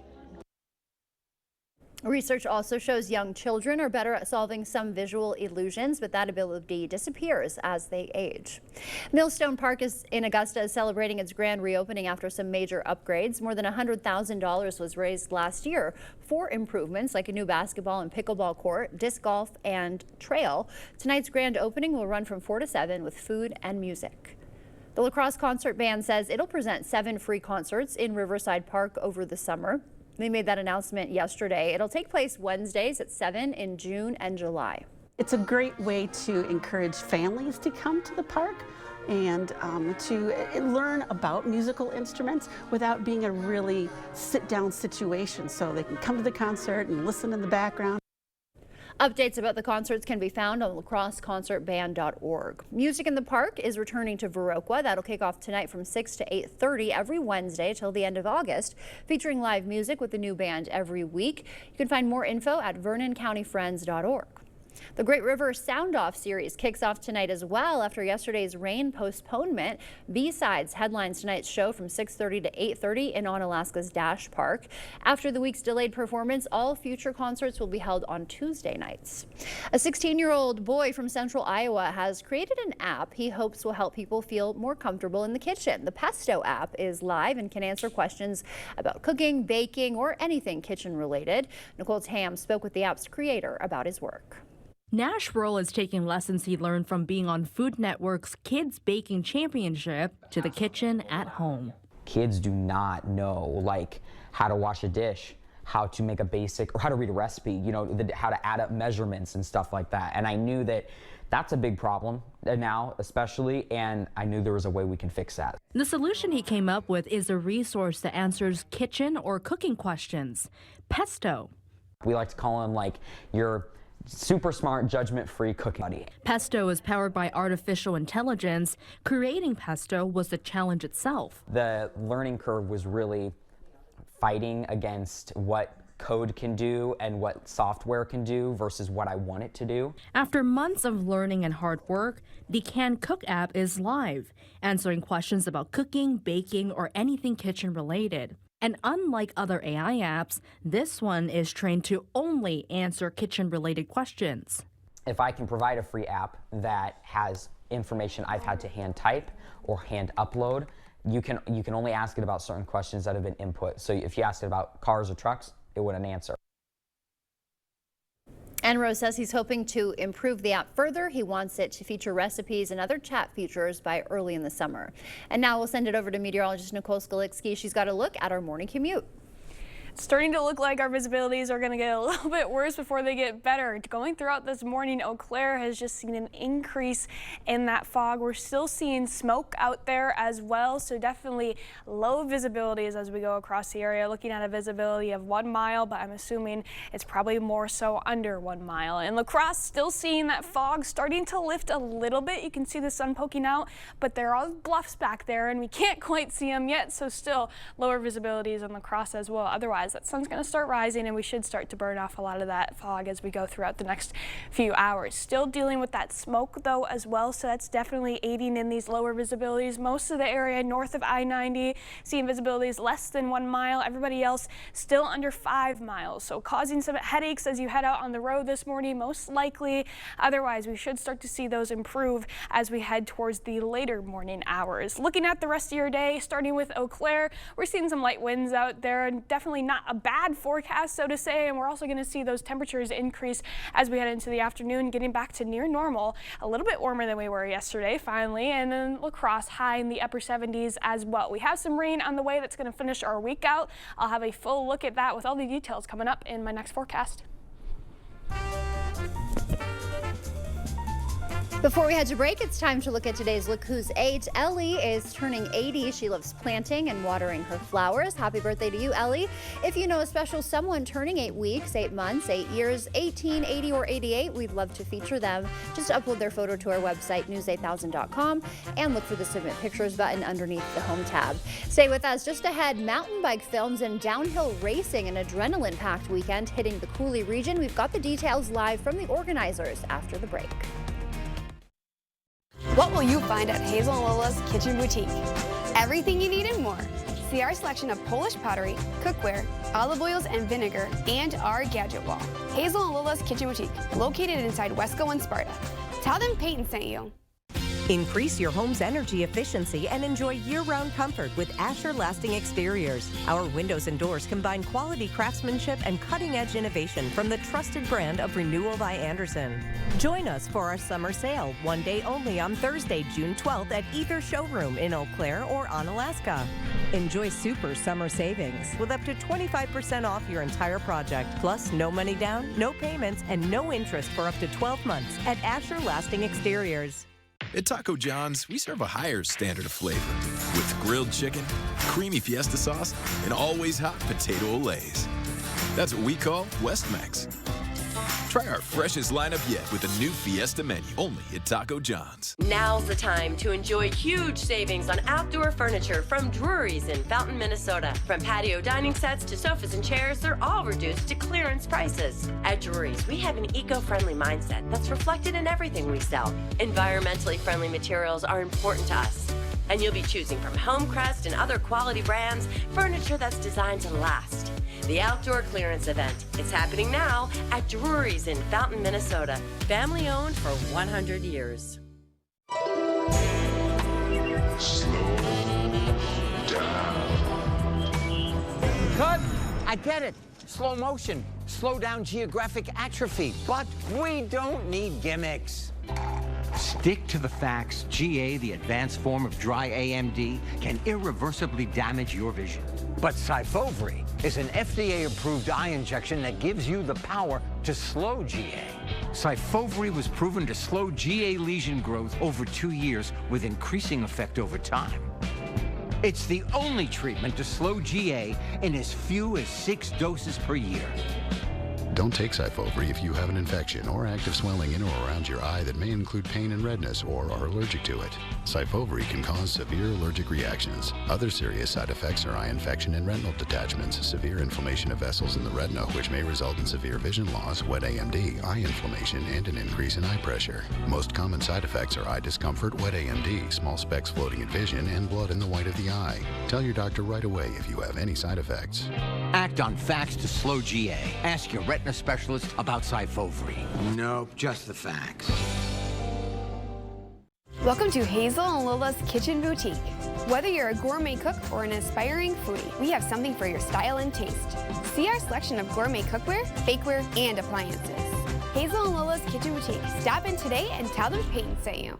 Research also shows young children are better at solving some visual illusions, but that ability disappears as they age. Millstone Park in Augusta is celebrating its grand reopening after some major upgrades. More than $100,000 was raised last year for improvements like a new basketball and pickleball court, disc golf, and trail. Tonight's grand opening will run from 4 to 7 with food and music. The La Crosse Concert Band says it'll present 7 free concerts in Riverside Park over the summer. They made that announcement yesterday. It'll take place Wednesdays at 7 in June and July. It's a great way to encourage families to come to the park and to learn about musical instruments without being a really sit-down situation. So they can come to the concert and listen in the background. Updates about the concerts can be found on lacrosseconcertband.org. Music in the Park is returning to Viroqua. That'll kick off tonight from 6 to 8:30 every Wednesday till the end of August, featuring live music with the new band every week. You can find more info at VernonCountyFriends.org. The Great River Sound Off series kicks off tonight as well after yesterday's rain postponement. B-Sides headlines tonight's show from 6:30 to 8:30 in Onalaska's Dash Park. After the week's delayed performance, all future concerts will be held on Tuesday nights. A 16-year-old boy from central Iowa has created an app he hopes will help people feel more comfortable in the kitchen. The Pesto app is live and can answer questions about cooking, baking, or anything kitchen related. Nicole Tam spoke with the app's creator about his work. Nash Roll is taking lessons he learned from being on Food Network's Kids Baking Championship to the kitchen at home. Kids do not know, like, how to wash a dish, how to make a basic, or how to read a recipe, you know, how to add up measurements and stuff like that. And I knew that that's a big problem now, especially, and I knew there was a way we can fix that. The solution he came up with is a resource that answers kitchen or cooking questions. Pesto. We like to call them, like, your super smart, judgment-free cooking buddy. Pesto is powered by artificial intelligence. Creating Pesto was the challenge itself. The learning curve was really fighting against what code can do and what software can do versus what I want it to do. After months of learning and hard work, the Can Cook app is live, answering questions about cooking, baking, or anything kitchen related. And unlike other AI apps, this one is trained to only answer kitchen-related questions. If I can provide a free app that has information I've had to hand type or hand upload, you can only ask it about certain questions that have been input. So if you asked it about cars or trucks, it wouldn't answer. Enrose says he's hoping to improve the app further. He wants it to feature recipes and other chat features by early in the summer. And now we'll send it over to meteorologist Nicole Skalitsky. She's got a look at our morning commute. It's starting to look like our visibilities are going to get a little bit worse before they get better. Going throughout this morning, Eau Claire has just seen an increase in that fog. We're still seeing smoke out there as well, so definitely low visibilities as we go across the area. Looking at a visibility of 1 mile, but I'm assuming it's probably more so under 1 mile. In La Crosse, still seeing that fog starting to lift a little bit. You can see the sun poking out, but there are bluffs back there, and we can't quite see them yet, so still lower visibilities in La Crosse as well. Otherwise, that sun's going to start rising and we should start to burn off a lot of that fog as we go throughout the next few hours. Still dealing with that smoke though as well, so that's definitely aiding in these lower visibilities. Most of the area north of I-90 seeing visibilities less than 1 mile. Everybody else still under 5 miles, so causing some headaches as you head out on the road this morning most likely. Otherwise, we should start to see those improve as we head towards the later morning hours. Looking at the rest of your day, starting with Eau Claire, we're seeing some light winds out there and definitely not a bad forecast, so to say, and we're also going to see those temperatures increase as we head into the afternoon, getting back to near normal, a little bit warmer than we were yesterday finally, and then La Crosse high in the upper 70s as well. We have some rain on the way that's going to finish our week out. I'll have a full look at that with all the details coming up in my next forecast. Before we head to break, it's time to look at today's Look Who's 8. Ellie is turning 80. She loves planting and watering her flowers. Happy birthday to you, Ellie. If you know a special someone turning 8 weeks, 8 months, 8 years, 18, 80, or 88, we'd love to feature them. Just upload their photo to our website, news8000.com, and look for the Submit Pictures button underneath the Home tab. Stay with us. Just ahead, mountain bike films and downhill racing, an adrenaline-packed weekend hitting the Coulee region. We've got the details live from the organizers after the break. What will you find at Hazel and Lola's Kitchen Boutique? Everything you need and more. See our selection of Polish pottery, cookware, olive oils and vinegar, and our gadget wall. Hazel and Lola's Kitchen Boutique, located inside Wesco and Sparta. Tell them Peyton sent you. Increase your home's energy efficiency and enjoy year-round comfort with Asher Lasting Exteriors. Our windows and doors combine quality craftsmanship and cutting-edge innovation from the trusted brand of Renewal by Andersen. Join us for our summer sale, one day only on Thursday, June 12th at either showroom in Eau Claire or Onalaska. Enjoy super summer savings with up to 25% off your entire project, plus no money down, no payments, and no interest for up to 12 months at Asher Lasting Exteriors. At Taco John's, we serve a higher standard of flavor with grilled chicken, creamy fiesta sauce, and always hot potato olays. That's what we call West Mex. Try our freshest lineup yet with the new Fiesta menu, only at Taco John's. Now's the time to enjoy huge savings on outdoor furniture from Drury's in Fountain, Minnesota. From patio dining sets to sofas and chairs, they're all reduced to clearance prices. At Drury's, we have an eco-friendly mindset that's reflected in everything we sell. Environmentally friendly materials are important to us. And you'll be choosing from Homecrest and other quality brands, furniture that's designed to last. The Outdoor Clearance Event. It's happening now at Drury's in Fountain, Minnesota. Family owned for 100 years. Slow down. Cut! I get it. Slow motion. Slow down geographic atrophy. But we don't need gimmicks. Stick to the facts. GA, the advanced form of dry AMD, can irreversibly damage your vision. But Syfovre is an FDA-approved eye injection that gives you the power to slow GA. Syfovre was proven to slow GA lesion growth over 2 years with increasing effect over time. It's the only treatment to slow GA in as few as 6 doses per year. Don't take Syfovre if you have an infection or active swelling in or around your eye that may include pain and redness or are allergic to it. Syfovre can cause severe allergic reactions. Other serious side effects are eye infection and retinal detachments, severe inflammation of vessels in the retina, which may result in severe vision loss, wet AMD, eye inflammation, and an increase in eye pressure. Most common side effects are eye discomfort, wet AMD, small specks floating in vision, and blood in the white of the eye. Tell your doctor right away if you have any side effects. Act on facts to slow GA. Ask your retina specialist about Syfovre. Nope, just the facts. Welcome to Hazel and Lola's Kitchen Boutique. Whether you're a gourmet cook or an aspiring foodie, we have something for your style and taste. See our selection of gourmet cookware, bakeware, and appliances. Hazel and Lola's Kitchen Boutique. Stop in today and tell them Peyton sent you.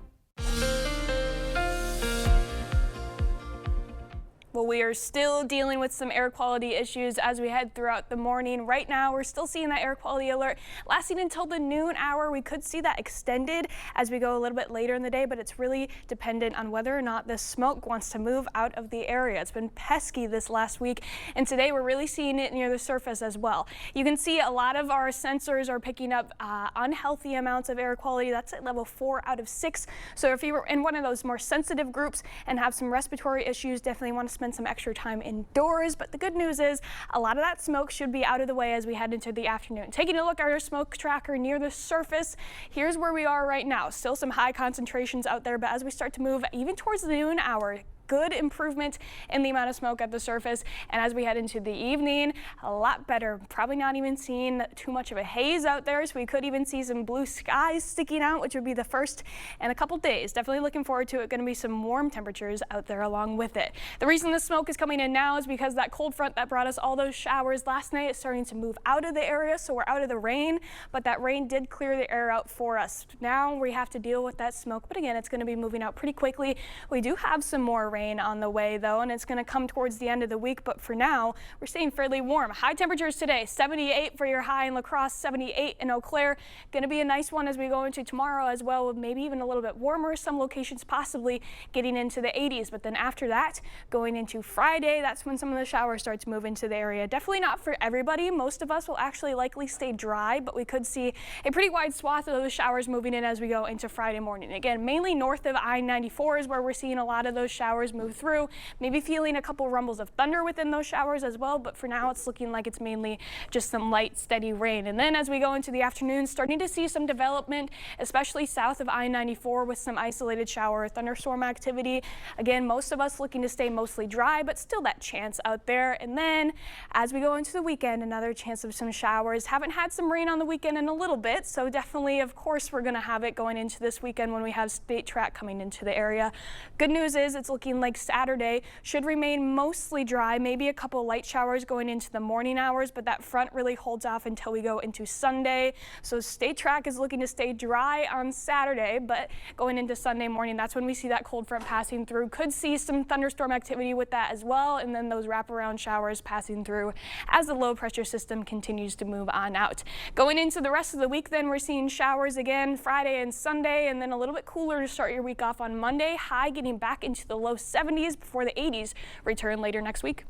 Well, we are still dealing with some air quality issues as we head throughout the morning. Right now, we're still seeing that air quality alert lasting until the noon hour. We could see that extended as we go a little bit later in the day, but it's really dependent on whether or not the smoke wants to move out of the area. It's been pesky this last week, and today we're really seeing it near the surface as well. You can see a lot of our sensors are picking up unhealthy amounts of air quality. That's at level 4 out of 6. So if you were in one of those more sensitive groups and have some respiratory issues, definitely want to spend some extra time indoors. But the good news is a lot of that smoke should be out of the way as we head into the afternoon. Taking a look at our smoke tracker near the surface, here's where we are right now. Still some high concentrations out there, but as we start to move even towards the noon hour, good improvement in the amount of smoke at the surface. And as we head into the evening, a lot better. Probably not even seeing too much of a haze out there, so we could even see some blue skies sticking out, which would be the first in a couple days. Definitely looking forward to it. Going to be some warm temperatures out there along with it. The reason the smoke is coming in now is because that cold front that brought us all those showers last night is starting to move out of the area, so we're out of the rain, but that rain did clear the air out for us. Now we have to deal with that smoke, but again, it's going to be moving out pretty quickly. We do have some more rain on the way though, and it's going to come towards the end of the week, but for now we're staying fairly warm. High temperatures today, 78 for your high in La Crosse, 78 in Eau Claire. Going to be a nice one as we go into tomorrow as well, with maybe even a little bit warmer, some locations possibly getting into the 80s, but then after that, going into Friday, that's when some of the showers start to move into the area. Definitely not for everybody. Most of us will actually likely stay dry, but we could see a pretty wide swath of those showers moving in as we go into Friday morning. Again, mainly north of I-94 is where we're seeing a lot of those showers. showers move through. Maybe feeling a couple rumbles of thunder within those showers as well, but for now it's looking like it's mainly just some light, steady rain. And then as we go into the afternoon, starting to see some development, especially south of I-94 with some isolated shower or thunderstorm activity. Again, most of us looking to stay mostly dry, but still that chance out there. And then as we go into the weekend, another chance of some showers. Haven't had some rain on the weekend in a little bit, so definitely, of course, we're going to have it going into this weekend when we have State Track coming into the area. Good news is it's looking like Saturday should remain mostly dry, maybe a couple light showers going into the morning hours, but that front really holds off until we go into Sunday. So State Track is looking to stay dry on Saturday, but going into Sunday morning, that's when we see that cold front passing through. Could see some thunderstorm activity with that as well, and then those wraparound showers passing through as the low pressure system continues to move on out. Going into the rest of the week, then we're seeing showers again Friday and Sunday, and then a little bit cooler to start your week off on Monday. High getting back into the low 70s before the 80s return later next week.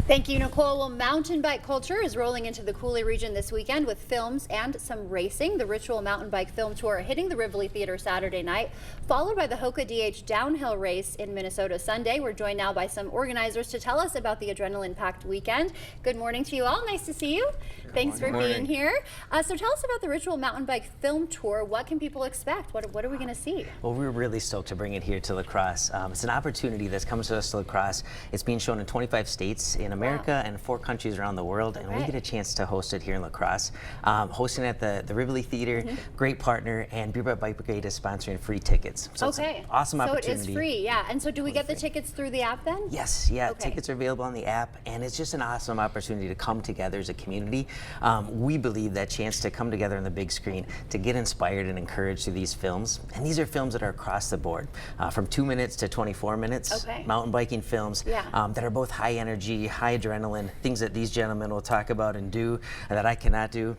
Thank you, Nicole. Well, mountain bike culture is rolling into the Coulee region this weekend with films and some racing. The Ritual Mountain Bike Film Tour hitting the Rivoli Theater Saturday night, followed by the Hoka DH downhill race in Minnesota Sunday. We're joined now by some organizers to tell us about the adrenaline-packed weekend. Good morning to you all. Nice to see you. Thanks for being here. So tell us about the Ritual Mountain Bike Film Tour. What can people expect? What are we going to see? Well, we're really stoked to bring it here to La Crosse. It's an opportunity that's come to us to La Crosse. It's being shown in 25 states in America and 4 countries around the world, and we get a chance to host it here in La Crosse. Hosting at the Rivoli Theater, great partner, and Beer Butt Bike Brigade is sponsoring free tickets. So it's an awesome opportunity. So it is free, yeah. And so do we get the tickets through the app then? Yes, yeah, tickets are available on the app, and it's just an awesome opportunity to come together as a community. We believe that chance to come together on the big screen, to get inspired and encouraged through these films. And these are films that are across the board, from 2 minutes to 24 minutes, mountain biking films that are both high energy, high adrenaline, things that these gentlemen will talk about and do that I cannot do,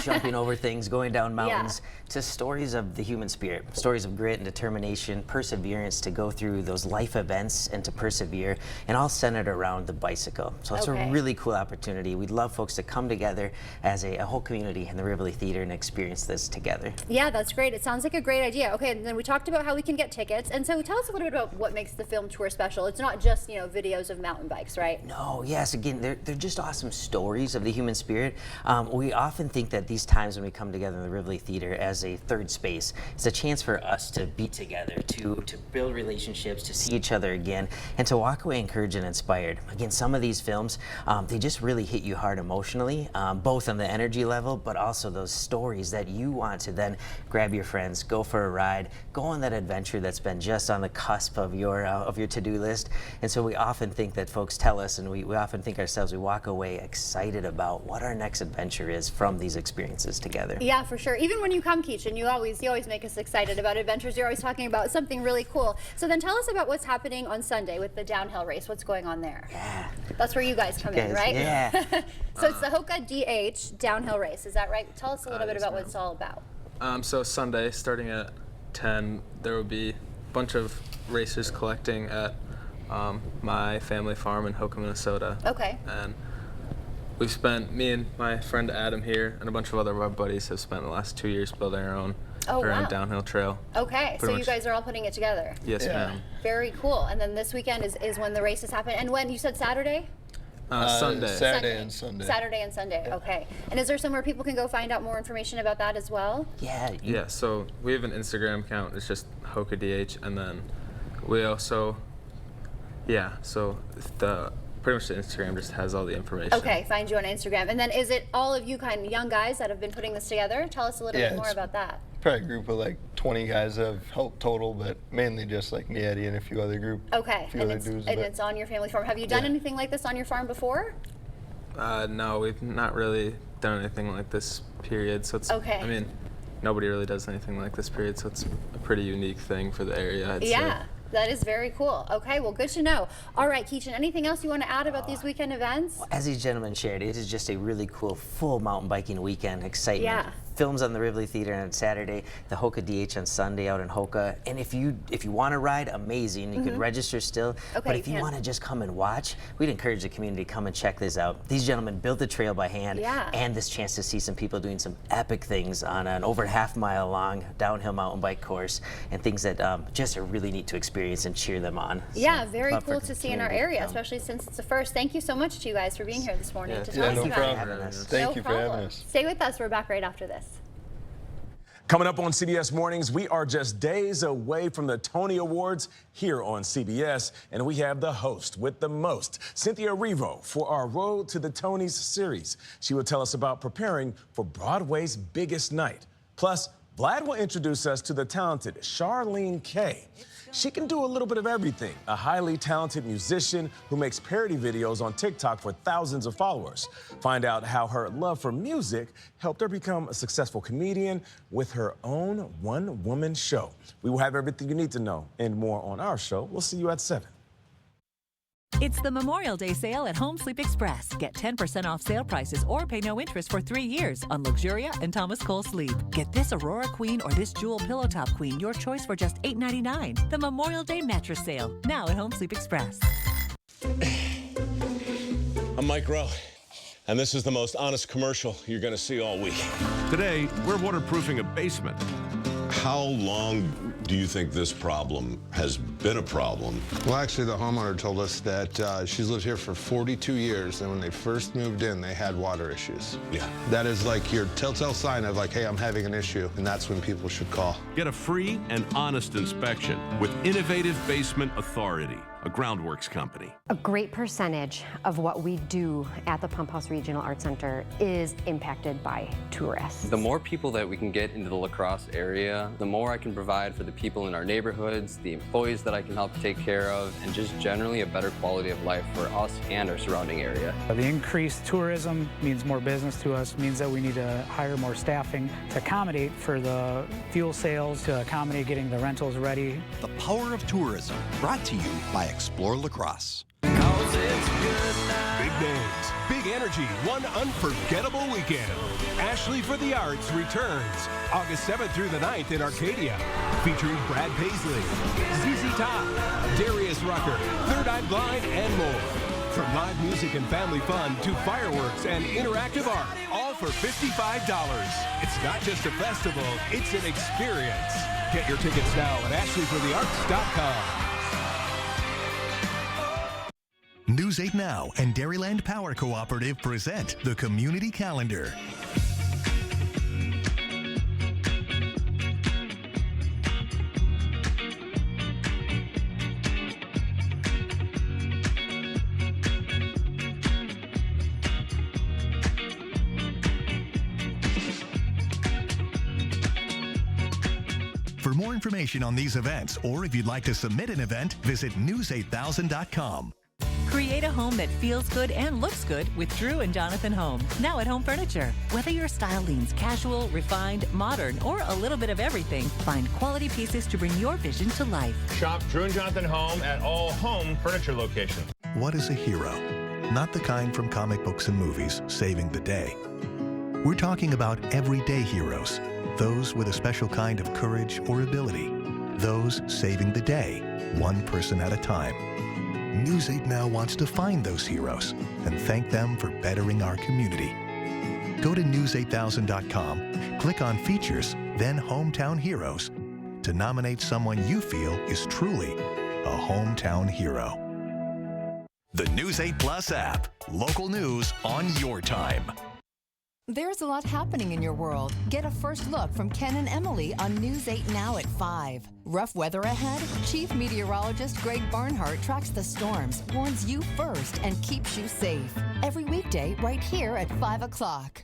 jumping over things, going down mountains, to stories of the human spirit, stories of grit and determination, perseverance to go through those life events and to persevere, and all centered around the bicycle. So it's a really cool opportunity. We'd love folks to come together as a whole community in the Rivoli Theater and experience this together. Yeah, that's great. It sounds like a great idea. Okay, and then we talked about how we can get tickets. And so tell us a little bit about what makes the film tour special. It's not just, videos of mountain bikes, right? No, yes, again, they're just awesome stories of the human spirit. We often think that these times when we come together in the Rivoli Theater as a third space, it's a chance for us to be together, to build relationships, to see each other again, and to walk away encouraged and inspired. Again, some of these films, they just really hit you hard emotionally, both on the energy level, but also those stories that you want to then grab your friends, go for a ride, go on that adventure that's been just on the cusp of your to-do list. And so we often think that folks tell us, and we often think ourselves, we walk away excited about what our next adventure is from these experiences together. Yeah, for sure. Even when you come, Keach, you always make us excited about adventures. You're always talking about something really cool. So then tell us about what's happening on Sunday with the downhill race. What's going on there? Yeah. That's where you guys come in, right? Yeah. So it's the Hoka DH downhill race. Is that right? Tell us a little bit about what it's all about. So Sunday, starting at 10, there will be a bunch of racers collecting at my family farm in Hoka, Minnesota. Okay. And me and my friend Adam here and a bunch of other of our buddies have spent the last 2 years building our own downhill trail. Okay, so you guys are all putting it together. Yes, ma'am. Very cool. And then this weekend is when the races happen. And when you said Saturday? Sunday. Saturday and Sunday. Saturday and Sunday, okay. And is there somewhere people can go find out more information about that as well? Yeah, so we have an Instagram account. It's just Hoka DH, and then we also, pretty much the Instagram just has all the information. Okay, find you on Instagram. And then is it all of you kind of young guys that have been putting this together? Tell us a little bit more about that. Probably a group of like 20 guys that have helped total, but mainly just like me, Eddie, and a few other groups. Okay, and it's on your family farm. Have you done anything like this on your farm before? No, we've not really done anything like this, period. So it's, I mean, nobody really does anything like this, period. So it's a pretty unique thing for the area, I'd say. That is very cool. Okay, well, good to know. All right, Keachin, anything else you want to add about these weekend events? Well, as these gentlemen shared, it is just a really cool full mountain biking weekend excitement. films on the Rivoli Theater on Saturday, the Hoka DH on Sunday out in Hoka. And if you want to ride, amazing. You can register still. Okay, but if you want to just come and watch, we'd encourage the community to come and check this out. These gentlemen built the trail by hand, and this chance to see some people doing some epic things on an over half-mile long downhill mountain bike course, and things that just are really neat to experience and cheer them on. Yeah, So, very love for cool to see in our area, especially since it's the first. Thank you so much to you guys for being here this morning to tell us no about problem. it. Thank you for having us. Stay with us. We're back right after this. Coming up on CBS Mornings, we are just days away from the Tony Awards here on CBS, and we have the host with the most, Cynthia Erivo, for our Road to the Tonys series. She will tell us about preparing for Broadway's biggest night. Plus, Vlad will introduce us to the talented Charlene Kay. She can do a little bit of everything, a highly talented musician who makes parody videos on TikTok for thousands of followers. Find out how her love for music helped her become a successful comedian with her own one-woman show. We will have everything you need to know and more on our show. We'll see you at 7. It's the Memorial Day sale at Home Sleep Express. Get 10% off sale prices or pay no interest for 3 years on Luxuria and Thomas Cole Sleep. Get this Aurora Queen or this Jewel Pillow Top Queen, your choice for just $8.99. The Memorial Day mattress sale, now at Home Sleep Express. I'm Mike Rowe, and this is the most honest commercial you're going to see all week. Today, we're waterproofing a basement. How long do you think this problem has been a problem? Well, actually, the homeowner told us that she's lived here for 42 years, and when they first moved in, they had water issues. Yeah. That is like your telltale sign of like, hey, I'm having an issue, and that's when people should call. Get a free and honest inspection with Innovative Basement Authority, a Groundworks company. A great percentage of what we do at the Pump House Regional Arts Center is impacted by tourists. The more people that we can get into the La Crosse area, the more I can provide for the people in our neighborhoods, the employees that I can help take care of, and just generally a better quality of life for us and our surrounding area. The increased tourism means more business to us, means that we need to hire more staffing to accommodate for the fuel sales, to accommodate getting the rentals ready. The Power of Tourism, brought to you by Explore La Crosse. Big names, big energy, one unforgettable weekend. Ashley for the Arts returns August 7th through the 9th in Arcadia, featuring Brad Paisley, ZZ Top, Darius Rucker, Third Eye Blind, and more. From live music and family fun to fireworks and interactive art, all for $55. It's not just a festival, it's an experience. Get your tickets now at ashleyforthearts.com. News 8 Now and Dairyland Power Cooperative present the Community Calendar. For more information on these events, or if you'd like to submit an event, visit news8000.com. Create a home that feels good and looks good with Drew and Jonathan Home, now at Home Furniture. Whether your style leans casual, refined, modern, or a little bit of everything, find quality pieces to bring your vision to life. Shop Drew and Jonathan Home at all Home Furniture locations. What is a hero? Not the kind from comic books and movies, saving the day. We're talking about everyday heroes, those with a special kind of courage or ability, those saving the day, one person at a time. News 8 Now wants to find those heroes and thank them for bettering our community. Go to news8000.com, click on Features, then Hometown Heroes to nominate someone you feel is truly a hometown hero. The News 8 Plus app. Local news on your time. There's a lot happening in your world. Get a first look from Ken and Emily on News 8 Now at 5. Rough weather ahead? Chief Meteorologist Greg Barnhart tracks the storms, warns you first, and keeps you safe. Every weekday right here at 5 o'clock.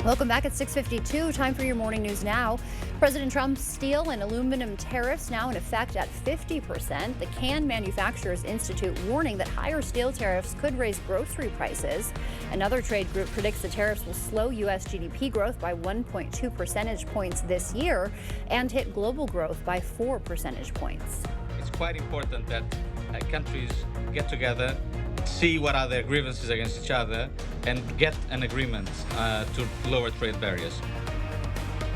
Welcome back at 6:52. Time for your morning news now. President Trump's steel and aluminum tariffs now in effect at 50%. The Can Manufacturers Institute warning that higher steel tariffs could raise grocery prices. Another trade group predicts the tariffs will slow U.S. GDP growth by 1.2 percentage points this year and hit global growth by 4 percentage points. It's quite important that countries get together, see what are their grievances against each other and get an agreement to lower trade barriers.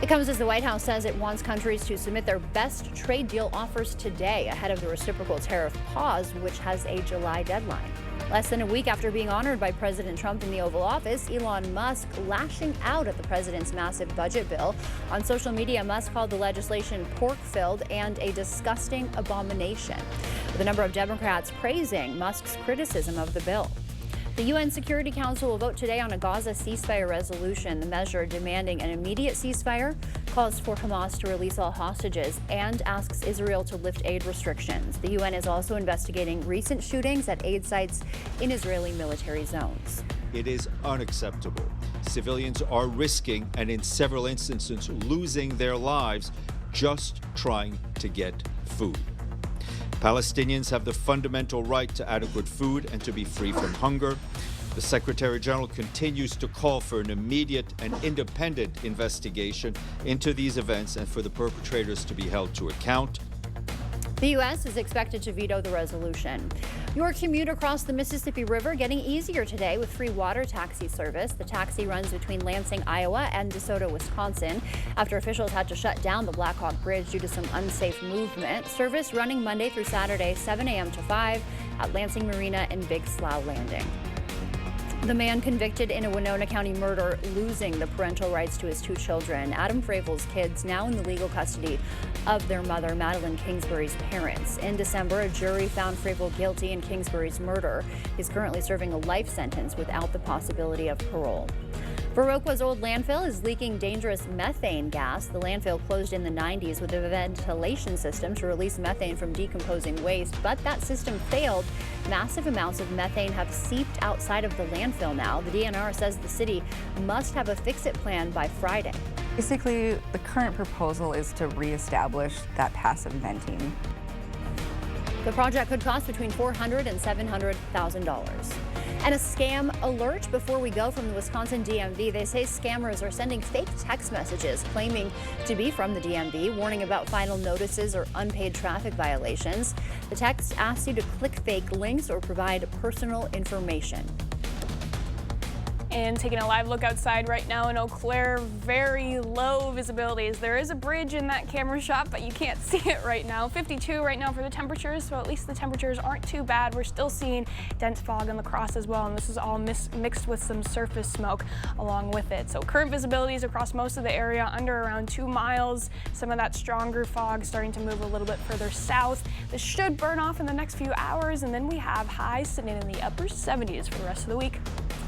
It comes as the White House says it wants countries to submit their best trade deal offers today ahead of the reciprocal tariff pause, which has a July deadline. Less than a week after being honored by President Trump in the Oval Office, Elon Musk lashing out at the president's massive budget bill. On social media, Musk called the legislation pork-filled and a disgusting abomination, with a number of Democrats praising Musk's criticism of the bill. The UN Security Council will vote today on a Gaza ceasefire resolution. The measure, demanding an immediate ceasefire, calls for Hamas to release all hostages and asks Israel to lift aid restrictions. The UN is also investigating recent shootings at aid sites in Israeli military zones. It is unacceptable. Civilians are risking, and in several instances, losing their lives just trying to get food. Palestinians have the fundamental right to adequate food and to be free from hunger. The Secretary General continues to call for an immediate and independent investigation into these events and for the perpetrators to be held to account. The U.S. is expected to veto the resolution. Your commute across the Mississippi River getting easier today with free water taxi service. The taxi runs between Lansing, Iowa and DeSoto, Wisconsin, after officials had to shut down the Blackhawk Bridge due to some unsafe movement. Service running Monday through Saturday, 7 a.m. to 5 at Lansing Marina and Big Slough Landing. The man convicted in a Winona County murder losing the parental rights to his 2 children. Adam Fravel's kids now in the legal custody of their mother, Madeline Kingsbury's parents. In December, a jury found Fravel guilty in Kingsbury's murder. He's currently serving a life sentence without the possibility of parole. Viroqua's old landfill is leaking dangerous methane gas. The landfill closed in the 90s with a ventilation system to release methane from decomposing waste, but that system failed. Massive amounts of methane have seeped outside of the landfill now. The DNR says the city must have a fix-it plan by Friday. Basically, the current proposal is to reestablish that passive venting. The project could cost between $400,000 and $700,000. And a scam alert before we go from the Wisconsin DMV. They say scammers are sending fake text messages claiming to be from the DMV, warning about final notices or unpaid traffic violations. The text asks you to click fake links or provide personal information. And taking a live look outside right now in Eau Claire, very low visibilities. There is a bridge in that camera shot, but you can't see it right now. 52 right now for the temperatures, so at least the temperatures aren't too bad. We're still seeing dense fog on the cross as well, and this is all mixed with some surface smoke along with it. So current visibilities across most of the area under around 2 miles. Some of that stronger fog starting to move a little bit further south. This should burn off in the next few hours, and then we have highs sitting in the upper 70s for the rest of the week.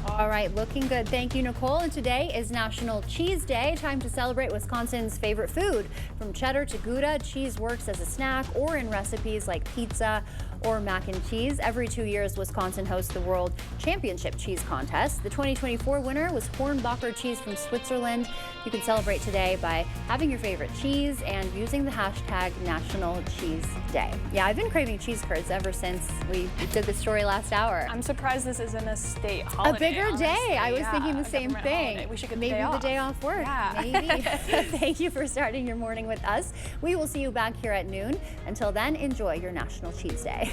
All right, looking good. Thank you, Nicole. And today is National Cheese Day. Time to celebrate Wisconsin's favorite food. From cheddar to Gouda, cheese works as a snack or in recipes like pizza or mac and cheese. Every 2 years, Wisconsin hosts the World Championship Cheese Contest. The 2024 winner was Hornbacher cheese from Switzerland. You can celebrate today by having your favorite cheese and using the hashtag National Cheese Day. Yeah, I've been craving cheese curds ever since we did the story last hour. I'm surprised this isn't a state holiday. A bigger day. I was thinking the same thing. Holiday. We should get maybe the day off work. Yeah. Maybe. Thank you for starting your morning with us. We will see you back here at noon. Until then, enjoy your National Cheese Day.